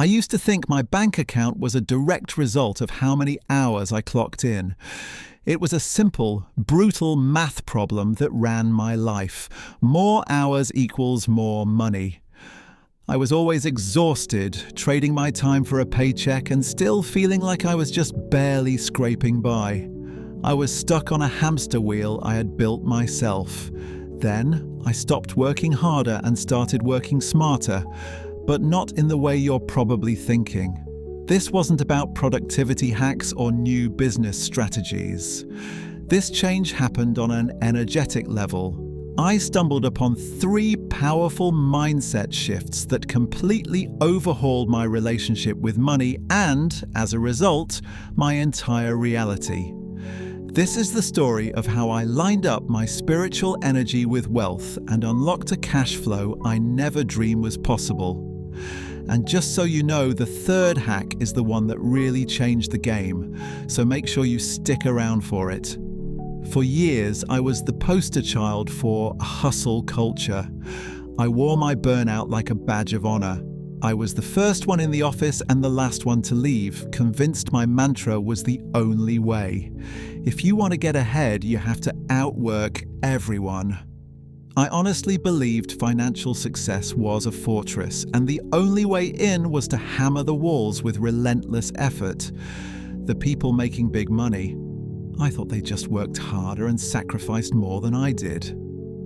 I used to think my bank account was a direct result of how many hours I clocked in. It was a simple, brutal math problem that ran my life. More hours equals more money. I was always exhausted, trading my time for a paycheck and still feeling like I was just barely scraping by. I was stuck on a hamster wheel I had built myself. Then I stopped working harder and started working smarter, but not in the way you're probably thinking. This wasn't about productivity hacks or new business strategies. This change happened on an energetic level. I stumbled upon 3 powerful mindset shifts that completely overhauled my relationship with money and, as a result, my entire reality. This is the story of how I lined up my spiritual energy with wealth and unlocked a cash flow I never dreamed was possible. And just so you know, the third hack is the one that really changed the game, so make sure you stick around for it. For years, I was the poster child for hustle culture. I wore my burnout like a badge of honor. I was the first one in the office and the last one to leave, convinced my mantra was the only way. If you want to get ahead, you have to outwork everyone. I honestly believed financial success was a fortress, and the only way in was to hammer the walls with relentless effort. The people making big money, I thought they just worked harder and sacrificed more than I did.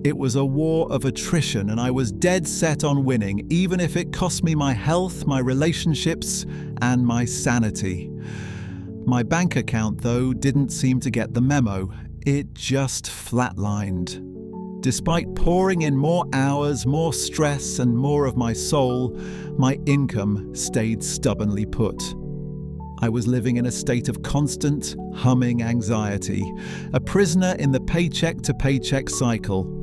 It was a war of attrition, and I was dead set on winning, even if it cost me my health, my relationships, and my sanity. My bank account, though, didn't seem to get the memo. It just flatlined. Despite pouring in more hours, more stress, and more of my soul, my income stayed stubbornly put. I was living in a state of constant, humming anxiety, a prisoner in the paycheck-to-paycheck cycle.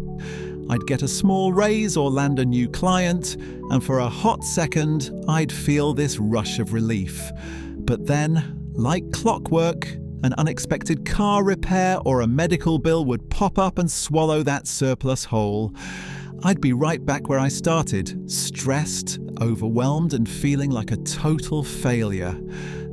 I'd get a small raise or land a new client, and for a hot second, I'd feel this rush of relief. But then, like clockwork, an unexpected car repair or a medical bill would pop up and swallow that surplus whole. I'd be right back where I started, stressed, overwhelmed, and feeling like a total failure.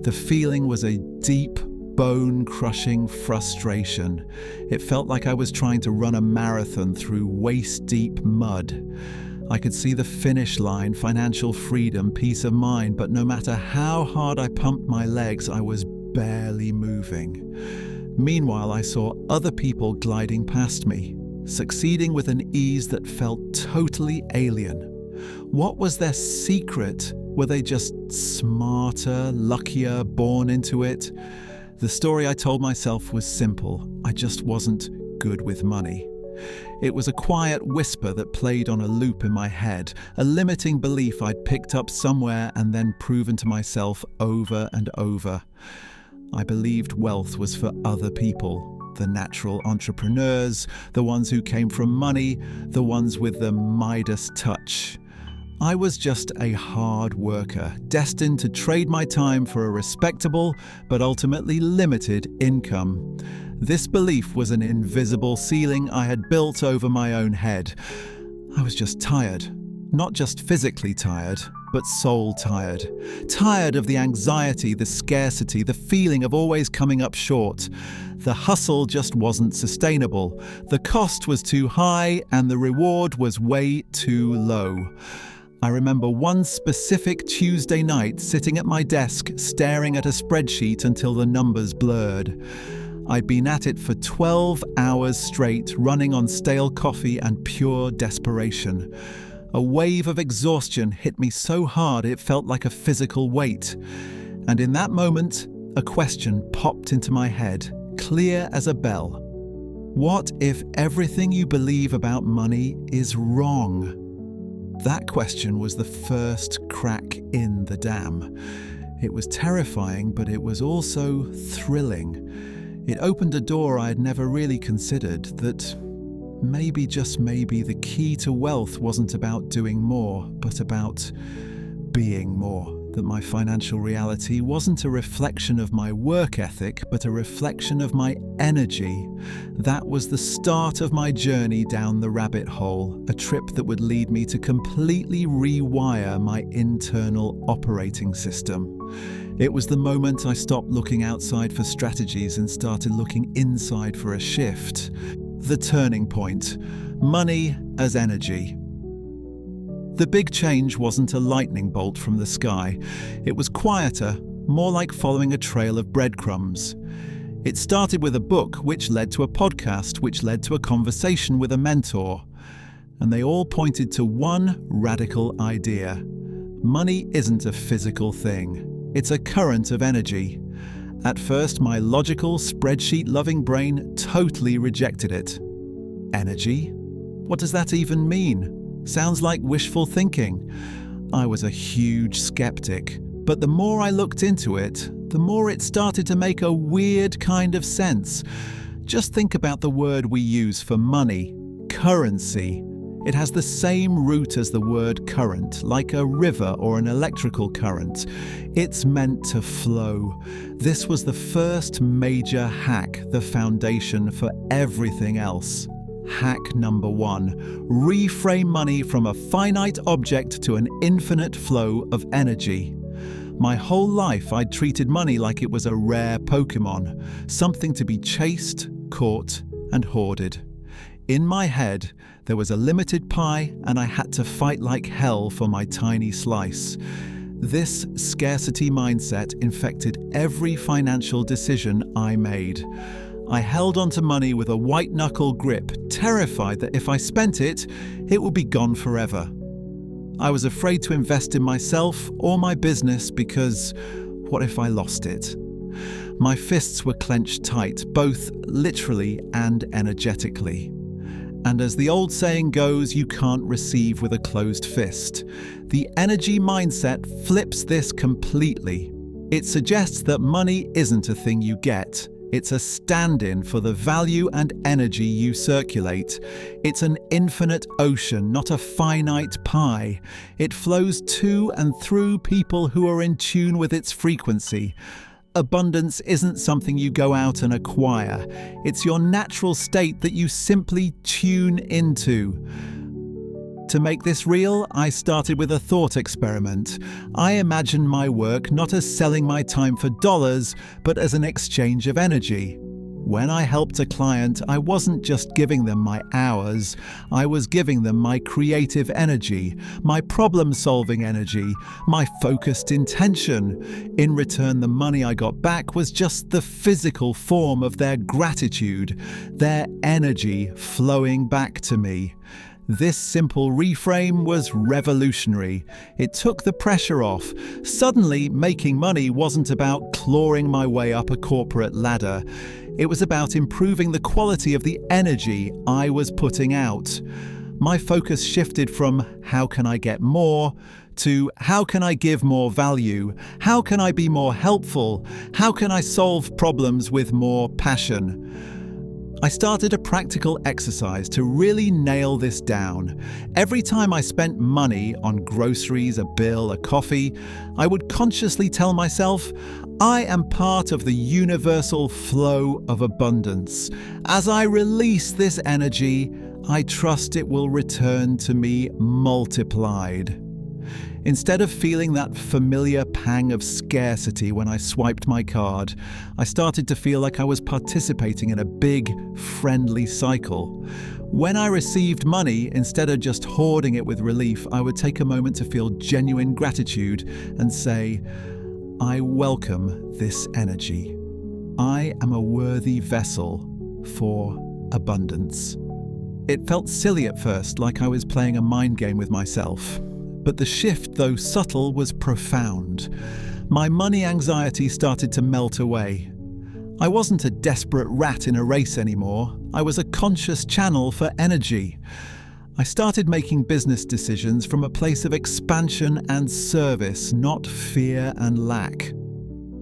The feeling was a deep, bone-crushing frustration. It felt like I was trying to run a marathon through waist-deep mud. I could see the finish line, financial freedom, peace of mind, but no matter how hard I pumped my legs, I was barely moving. Meanwhile, I saw other people gliding past me, succeeding with an ease that felt totally alien. What was their secret? Were they just smarter, luckier, born into it? The story I told myself was simple. I just wasn't good with money. It was a quiet whisper that played on a loop in my head, a limiting belief I'd picked up somewhere and then proven to myself over and over. I believed wealth was for other people, the natural entrepreneurs, the ones who came from money, the ones with the Midas touch. I was just a hard worker, destined to trade my time for a respectable but ultimately limited income. This belief was an invisible ceiling I had built over my own head. I was just tired. Not just physically tired, but soul tired. Tired of the anxiety, the scarcity, the feeling of always coming up short. The hustle just wasn't sustainable. The cost was too high and the reward was way too low. I remember one specific Tuesday night sitting at my desk staring at a spreadsheet until the numbers blurred. I'd been at it for 12 hours straight, running on stale coffee and pure desperation. A wave of exhaustion hit me so hard it felt like a physical weight. And in that moment, a question popped into my head, clear as a bell. What if everything you believe about money is wrong? That question was the first crack in the dam. It was terrifying, but it was also thrilling. It opened a door I had never really considered, that maybe, just maybe, the key to wealth wasn't about doing more, but about being more. that my financial reality wasn't a reflection of my work ethic, but a reflection of my energy. That was the start of my journey down the rabbit hole, a trip that would lead me to completely rewire my internal operating system. It was the moment I stopped looking outside for strategies and started looking inside for a shift. The turning point: money as energy. The big change wasn't a lightning bolt from the sky. It was quieter, more like following a trail of breadcrumbs. It started with a book, which led to a podcast, which led to a conversation with a mentor. And they all pointed to one radical idea. Money isn't a physical thing. It's a current of energy. At first, my logical, spreadsheet-loving brain totally rejected it. Energy? What does that even mean? Sounds like wishful thinking. I was a huge skeptic, but the more I looked into it, the more it started to make a weird kind of sense. Just think about the word we use for money: currency. It has the same root as the word current, like a river or an electrical current. It's meant to flow. This was the first major hack, the foundation for everything else. Hack number 1: reframe money from a finite object to an infinite flow of energy. My whole life I'd treated money like it was a rare Pokemon, something to be chased, caught, and hoarded. In my head, there was a limited pie and I had to fight like hell for my tiny slice. This scarcity mindset infected every financial decision I made. I held onto money with a white-knuckle grip, terrified that if I spent it, it would be gone forever. I was afraid to invest in myself or my business because what if I lost it? My fists were clenched tight, both literally and energetically. And as the old saying goes, you can't receive with a closed fist. The energy mindset flips this completely. It suggests that money isn't a thing you get. It's a stand-in for the value and energy you circulate. It's an infinite ocean, not a finite pie. It flows to and through people who are in tune with its frequency. Abundance isn't something you go out and acquire. It's your natural state that you simply tune into. To make this real, I started with a thought experiment. I imagined my work not as selling my time for dollars, but as an exchange of energy. When I helped a client, I wasn't just giving them my hours, I was giving them my creative energy, my problem-solving energy, my focused intention. In return, the money I got back was just the physical form of their gratitude, their energy flowing back to me. This simple reframe was revolutionary. It took the pressure off. Suddenly, making money wasn't about clawing my way up a corporate ladder. It was about improving the quality of the energy I was putting out. My focus shifted from how can I get more to how can I give more value? How can I be more helpful? How can I solve problems with more passion? I started a practical exercise to really nail this down. Every time I spent money on groceries, a bill, a coffee, I would consciously tell myself, I am part of the universal flow of abundance. As I release this energy, I trust it will return to me multiplied. Instead of feeling that familiar pang of scarcity when I swiped my card, I started to feel like I was participating in a big, friendly cycle. When I received money, instead of just hoarding it with relief, I would take a moment to feel genuine gratitude and say, I welcome this energy. I am a worthy vessel for abundance. It felt silly at first, like I was playing a mind game with myself. But the shift, though subtle, was profound. My money anxiety started to melt away. I wasn't a desperate rat in a race anymore. I was a conscious channel for energy. I started making business decisions from a place of expansion and service, not fear and lack.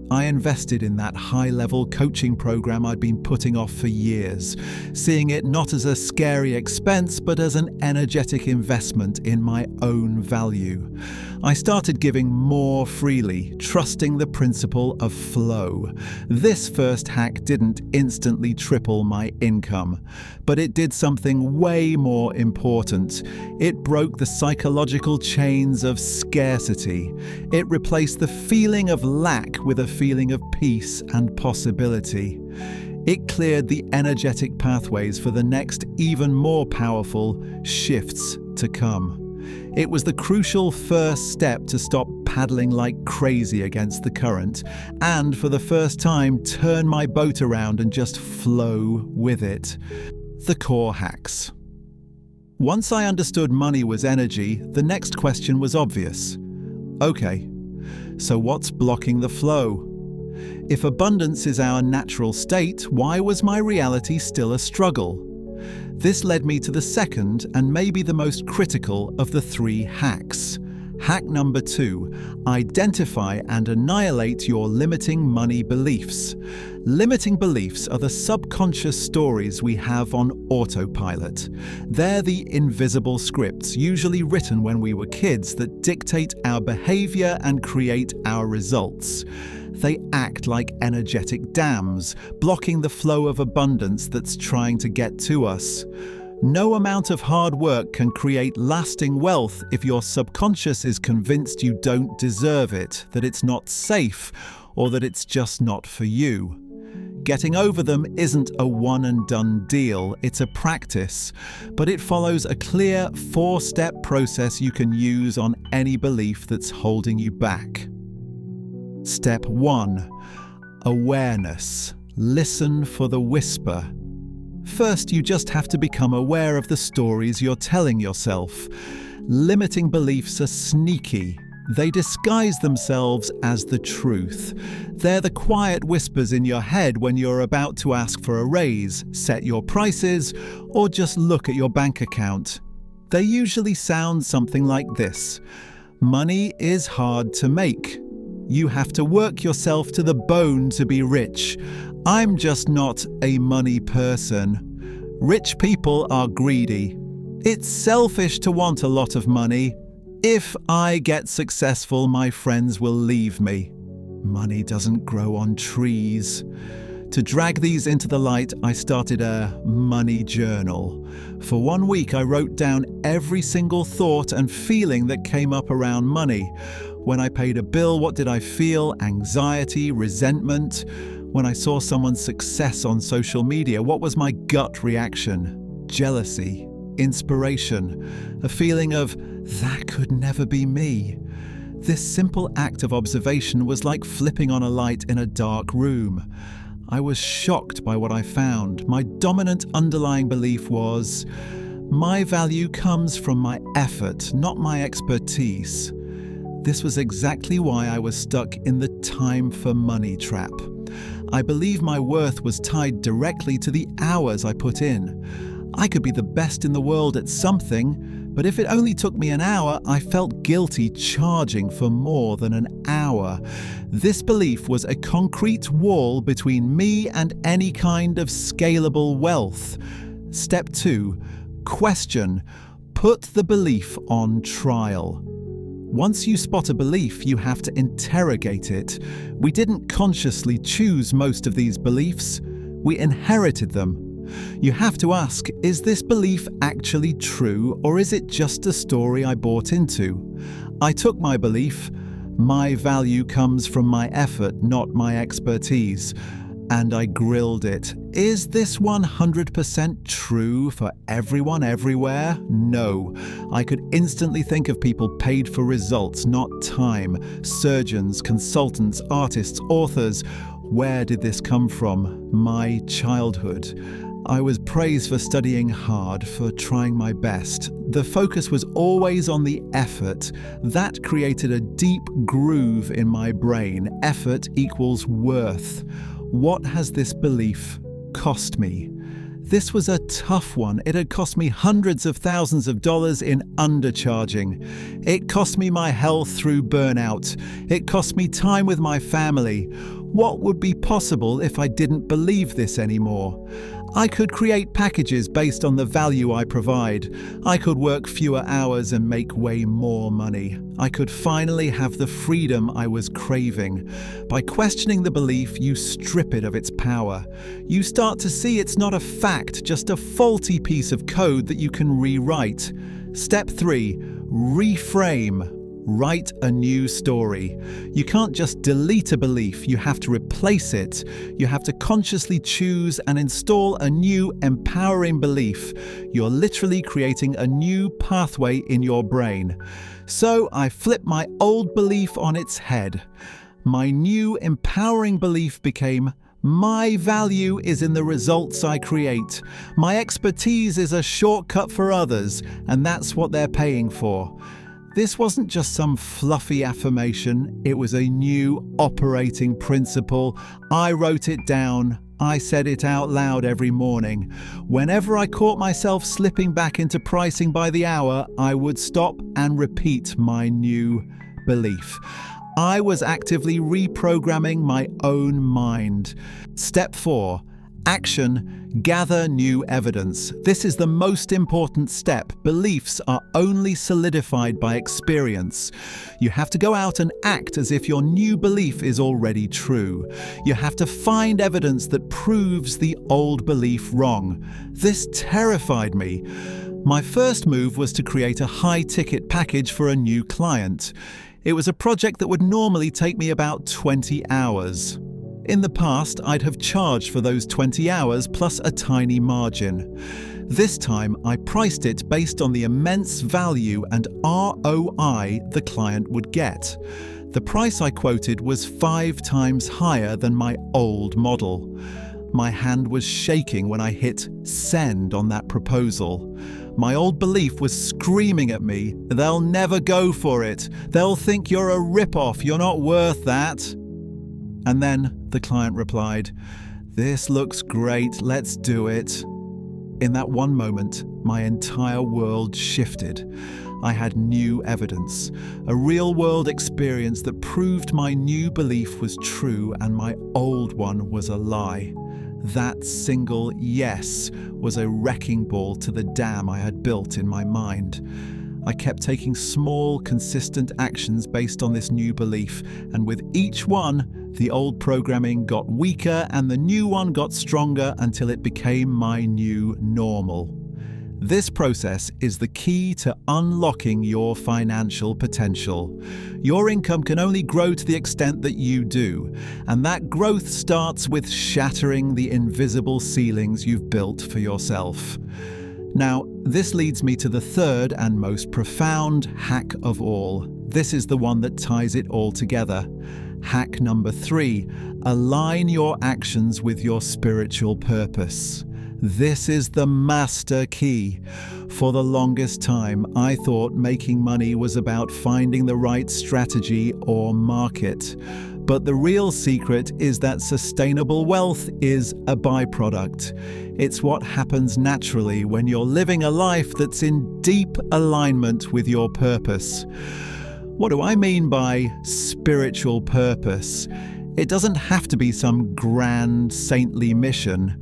I invested in that high-level coaching program I'd been putting off for years, seeing it not as a scary expense, but as an energetic investment in my own value. I started giving more freely, trusting the principle of flow. This first hack didn't instantly triple my income, but it did something way more important. It broke the psychological chains of scarcity. It replaced the feeling of lack with a feeling of peace and possibility. It cleared the energetic pathways for the next, even more powerful shifts to come. It was the crucial first step to stop paddling like crazy against the current and, for the first time, turn my boat around and just flow with it. The core hacks. Once I understood money was energy, the next question was obvious. Okay, so what's blocking the flow? If abundance is our natural state, why was my reality still a struggle? This led me to the second and maybe the most critical of the 3 hacks. Hack number 2, identify and annihilate your limiting money beliefs. Limiting beliefs are the subconscious stories we have on autopilot. They're the invisible scripts, usually written when we were kids, that dictate our behavior and create our results. They act like energetic dams, blocking the flow of abundance that's trying to get to us. No amount of hard work can create lasting wealth if your subconscious is convinced you don't deserve it, that it's not safe, or that it's just not for you. Getting over them isn't a one-and-done deal, it's a practice, but it follows a clear 4-step process you can use on any belief that's holding you back. Step 1. Awareness. Listen for the whisper. First, you just have to become aware of the stories you're telling yourself. Limiting beliefs are sneaky. They disguise themselves as the truth. They're the quiet whispers in your head when you're about to ask for a raise, set your prices, or just look at your bank account. They usually sound something like this. Money is hard to make. You have to work yourself to the bone to be rich. I'm just not a money person. Rich people are greedy. It's selfish to want a lot of money. If I get successful, my friends will leave me. Money doesn't grow on trees. To drag these into the light, I started a money journal. For 1 week, I wrote down every single thought and feeling that came up around money. When I paid a bill, what did I feel? Anxiety, resentment. When I saw someone's success on social media, what was my gut reaction? Jealousy, inspiration, a feeling of, that could never be me. This simple act of observation was like flipping on a light in a dark room. I was shocked by what I found. My dominant underlying belief was, my value comes from my effort, not my expertise. This was exactly why I was stuck in the time for money trap. I believe my worth was tied directly to the hours I put in. I could be the best in the world at something, but if it only took me an hour, I felt guilty charging for more than an hour. This belief was a concrete wall between me and any kind of scalable wealth. Step 2. Question. Put the belief on trial. Once you spot a belief, you have to interrogate it. We didn't consciously choose most of these beliefs. We inherited them. You have to ask, is this belief actually true, or is it just a story I bought into? I took my belief, my value comes from my effort, not my expertise, and I grilled it. Is this 100% true for everyone everywhere? No. I could instantly think of people paid for results, not time. Surgeons, consultants, artists, authors. Where did this come from? My childhood. I was praised for studying hard, for trying my best. The focus was always on the effort. That created a deep groove in my brain. Effort equals worth. What has this belief cost me? This was a tough one. It had cost me hundreds of thousands of dollars in undercharging. It cost me my health through burnout. It cost me time with my family. What would be possible if I didn't believe this anymore? I could create packages based on the value I provide. I could work fewer hours and make way more money. I could finally have the freedom I was craving. By questioning the belief, you strip it of its power. You start to see it's not a fact, just a faulty piece of code that you can rewrite. Step 3. Reframe. Write a new story. You can't just delete a belief, you have to replace it. You have to consciously choose and install a new empowering belief. You're literally creating a new pathway in your brain. So I flip my old belief on its head. My new empowering belief became, my value is in the results I create. My expertise is a shortcut for others, and that's what they're paying for. This wasn't just some fluffy affirmation, it was a new operating principle. I wrote it down. I said it out loud every morning. Whenever I caught myself slipping back into pricing by the hour, I would stop and repeat my new belief. I was actively reprogramming my own mind. Step 4. Action. Gather new evidence. This is the most important step. Beliefs are only solidified by experience. You have to go out and act as if your new belief is already true. You have to find evidence that proves the old belief wrong. This terrified me. My first move was to create a high-ticket package for a new client. It was a project that would normally take me about 20 hours. In the past, I'd have charged for those 20 hours plus a tiny margin. This time, I priced it based on the immense value and ROI the client would get. The price I quoted was 5 times higher than my old model. My hand was shaking when I hit send on that proposal. My old belief was screaming at me, they'll never go for it. They'll think you're a rip-off, you're not worth that. And then the client replied, "This looks great, let's do it." In that one moment, my entire world shifted. I had new evidence, a real-world experience that proved my new belief was true and my old one was a lie. That single yes was a wrecking ball to the dam I had built in my mind. I kept taking small, consistent actions based on this new belief, and with each one, the old programming got weaker and the new one got stronger until it became my new normal. This process is the key to unlocking your financial potential. Your income can only grow to the extent that you do, and that growth starts with shattering the invisible ceilings you've built for yourself. Now, this leads me to the third and most profound hack of all. This is the one that ties it all together. Hack number 3, align your actions with your spiritual purpose. This is the master key. For the longest time, I thought making money was about finding the right strategy or market. But the real secret is that sustainable wealth is a byproduct. It's what happens naturally when you're living a life that's in deep alignment with your purpose. What do I mean by spiritual purpose? It doesn't have to be some grand, saintly mission.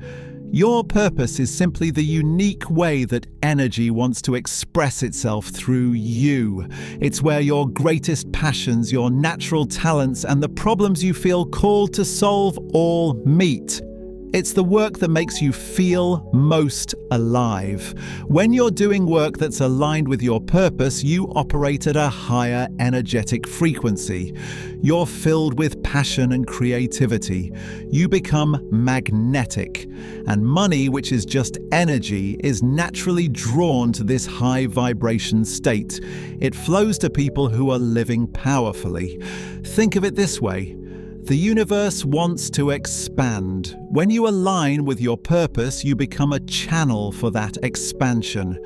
Your purpose is simply the unique way that energy wants to express itself through you. It's where your greatest passions, your natural talents, and the problems you feel called to solve all meet. It's the work that makes you feel most alive. When you're doing work that's aligned with your purpose, you operate at a higher energetic frequency. You're filled with passion and creativity. You become magnetic. And money, which is just energy, is naturally drawn to this high vibration state. It flows to people who are living powerfully. Think of it this way. The universe wants to expand. When you align with your purpose, you become a channel for that expansion.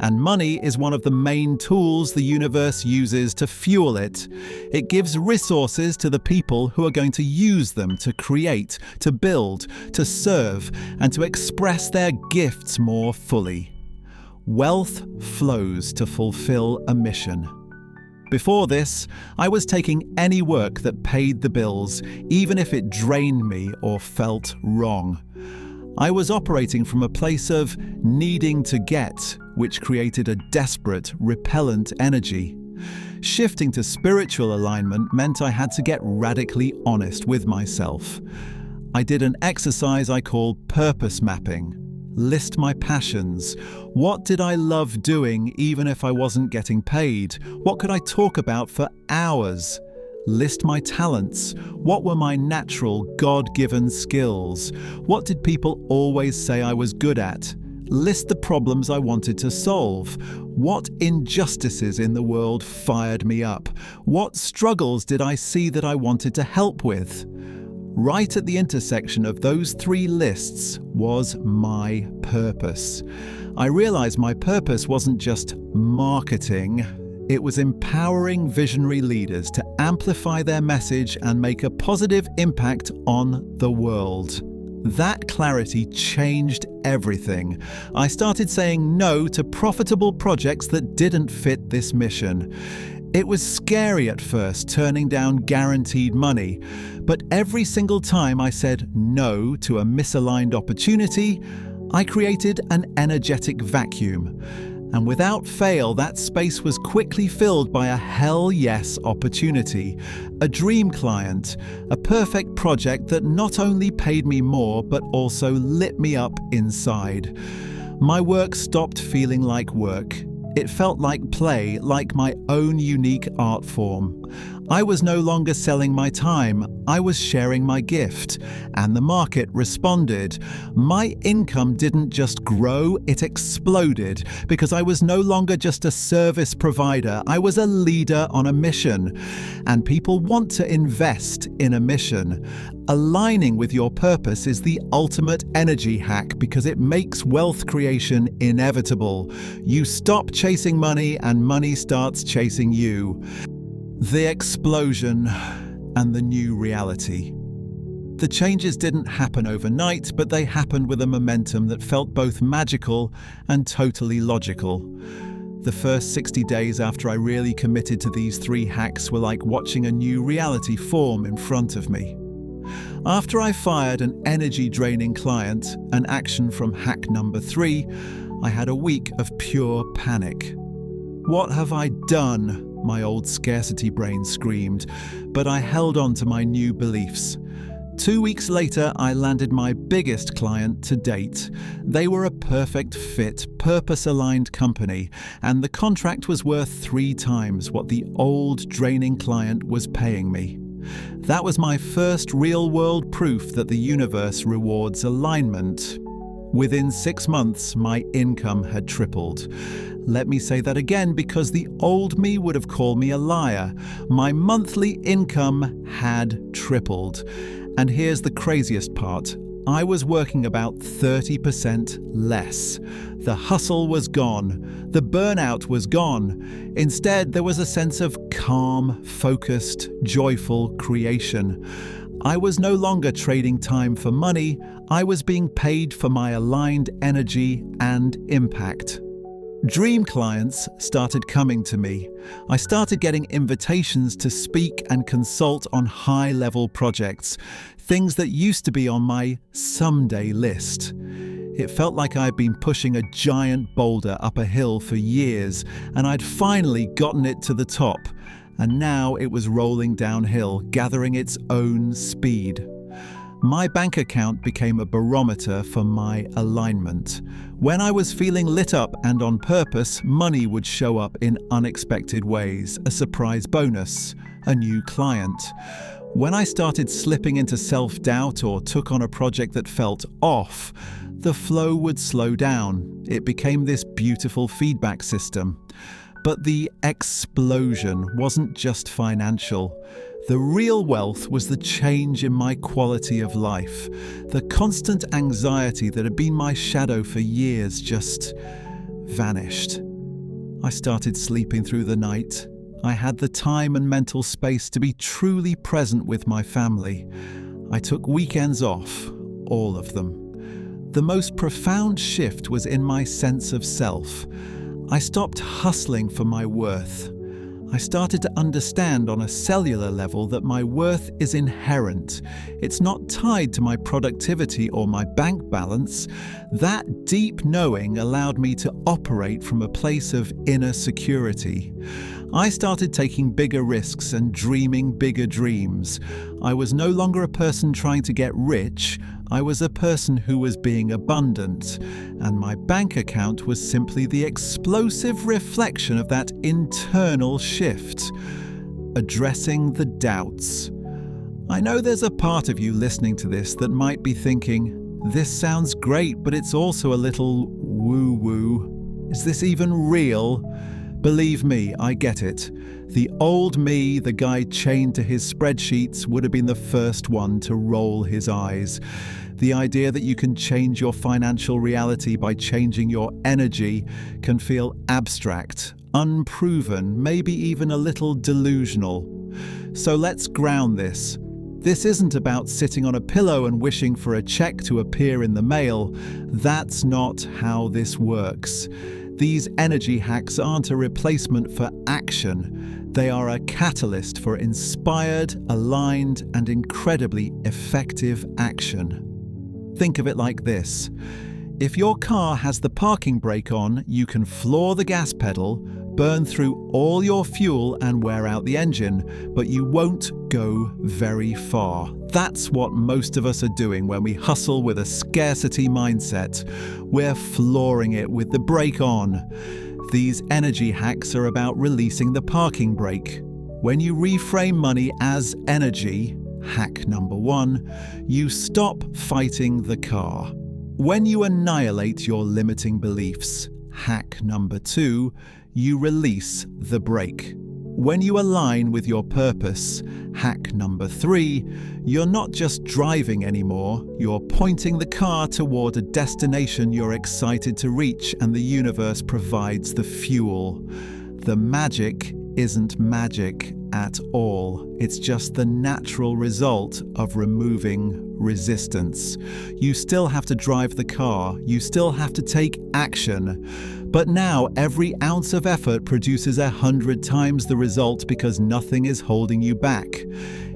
And money is one of the main tools the universe uses to fuel it. It gives resources to the people who are going to use them to create, to build, to serve, and to express their gifts more fully. Wealth flows to fulfill a mission. Before this, I was taking any work that paid the bills, even if it drained me or felt wrong. I was operating from a place of needing to get, which created a desperate, repellent energy. Shifting to spiritual alignment meant I had to get radically honest with myself. I did an exercise I call purpose mapping. List my passions. What did I love doing even if I wasn't getting paid? What could I talk about for hours? List my talents. What were my natural, God-given skills? What did people always say I was good at? List the problems I wanted to solve. What injustices in the world fired me up? What struggles did I see that I wanted to help with? Right at the intersection of those three lists was my purpose. I realized my purpose wasn't just marketing. It was empowering visionary leaders to amplify their message and make a positive impact on the world. That clarity changed everything. I started saying no to profitable projects that didn't fit this mission. It was scary at first, turning down guaranteed money, but every single time I said no to a misaligned opportunity, I created an energetic vacuum. And without fail, that space was quickly filled by a hell yes opportunity, a dream client, a perfect project that not only paid me more but also lit me up inside. My work stopped feeling like work. It felt like play, like my own unique art form. I was no longer selling my time, I was sharing my gift, and the market responded. My income didn't just grow, it exploded, because I was no longer just a service provider, I was a leader on a mission. And people want to invest in a mission. Aligning with your purpose is the ultimate energy hack because it makes wealth creation inevitable. You stop chasing money and money starts chasing you. The explosion and the new reality. The changes didn't happen overnight, but they happened with a momentum that felt both magical and totally logical. The first 60 days after I really committed to these three hacks were like watching a new reality form in front of me. After I fired an energy-draining client, an action from hack number 3, I had a week of pure panic. What have I done? My old scarcity brain screamed, but I held on to my new beliefs. 2 weeks later, I landed my biggest client to date. They were a perfect fit, purpose-aligned company, and the contract was worth 3 times what the old, draining client was paying me. That was my first real-world proof that the universe rewards alignment. Within 6 months, my income had tripled. Let me say that again because the old me would have called me a liar. My monthly income had tripled. And here's the craziest part. I was working about 30% less. The hustle was gone. The burnout was gone. Instead, there was a sense of calm, focused, joyful creation. I was no longer trading time for money. I was being paid for my aligned energy and impact. Dream clients started coming to me. I started getting invitations to speak and consult on high-level projects, things that used to be on my someday list. It felt like I'd been pushing a giant boulder up a hill for years, and I'd finally gotten it to the top, and now it was rolling downhill, gathering its own speed. My bank account became a barometer for my alignment. When I was feeling lit up and on purpose, money would show up in unexpected ways, a surprise bonus, a new client. When I started slipping into self-doubt or took on a project that felt off, the flow would slow down. It became this beautiful feedback system. But the explosion wasn't just financial. The real wealth was the change in my quality of life. The constant anxiety that had been my shadow for years just vanished. I started sleeping through the night. I had the time and mental space to be truly present with my family. I took weekends off, all of them. The most profound shift was in my sense of self. I stopped hustling for my worth. I started to understand on a cellular level that my worth is inherent. It's not tied to my productivity or my bank balance. That deep knowing allowed me to operate from a place of inner security. I started taking bigger risks and dreaming bigger dreams. I was no longer a person trying to get rich. I was a person who was being abundant, and my bank account was simply the explosive reflection of that internal shift. Addressing the doubts. I know there's a part of you listening to this that might be thinking, this sounds great, but it's also a little woo-woo. Is this even real? Believe me, I get it. The old me, the guy chained to his spreadsheets, would have been the first one to roll his eyes. The idea that you can change your financial reality by changing your energy can feel abstract, unproven, maybe even a little delusional. So let's ground this. This isn't about sitting on a pillow and wishing for a check to appear in the mail. That's not how this works. These energy hacks aren't a replacement for action. They are a catalyst for inspired, aligned, and incredibly effective action. Think of it like this. If your car has the parking brake on, you can floor the gas pedal, burn through all your fuel and wear out the engine, but you won't go very far. That's what most of us are doing when we hustle with a scarcity mindset. We're flooring it with the brake on. These energy hacks are about releasing the parking brake. When you reframe money as energy, hack number 1, you stop fighting the car. When you annihilate your limiting beliefs, hack number 2, you release the brake. When you align with your purpose, hack number 3, you're not just driving anymore, you're pointing the car toward a destination you're excited to reach, and the universe provides the fuel. The magic isn't magic at all. It's just the natural result of removing resistance. You still have to drive the car, you still have to take action. But now every ounce of effort produces 100 times the result because nothing is holding you back.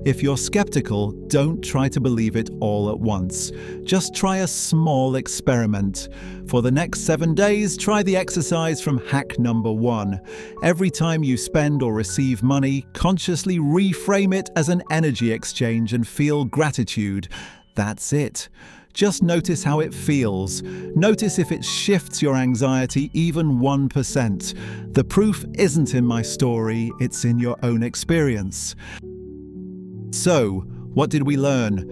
If you're skeptical, don't try to believe it all at once. Just try a small experiment. For the next 7 days, try the exercise from hack number 1. Every time you spend or receive money, consciously reframe it as an energy exchange and feel gratitude. That's it. Just notice how it feels. Notice if it shifts your anxiety even 1%. The proof isn't in my story, it's in your own experience. So, what did we learn?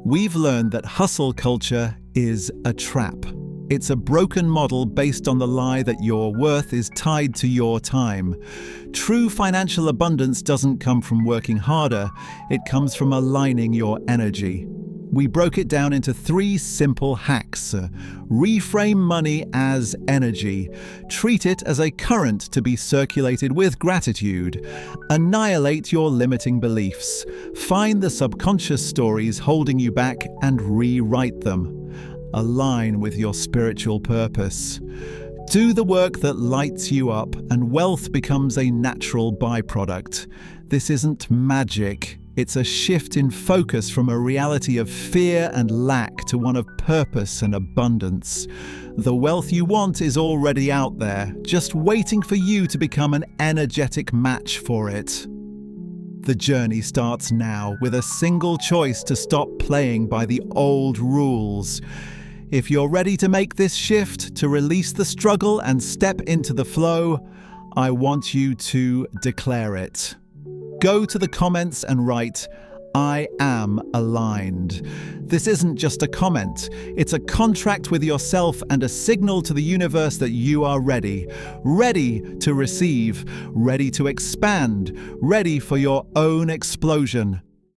We've learned that hustle culture is a trap. It's a broken model based on the lie that your worth is tied to your time. True financial abundance doesn't come from working harder, it comes from aligning your energy. We broke it down into 3 simple hacks. Reframe money as energy. Treat it as a current to be circulated with gratitude. Annihilate your limiting beliefs. Find the subconscious stories holding you back and rewrite them. Align with your spiritual purpose. Do the work that lights you up, and wealth becomes a natural byproduct. This isn't magic. It's a shift in focus from a reality of fear and lack to one of purpose and abundance. The wealth you want is already out there, just waiting for you to become an energetic match for it. The journey starts now with a single choice to stop playing by the old rules. If you're ready to make this shift, to release the struggle and step into the flow, I want you to declare it. Go to the comments and write, I am aligned. This isn't just a comment, it's a contract with yourself and a signal to the universe that you are ready. Ready to receive, ready to expand, ready for your own explosion.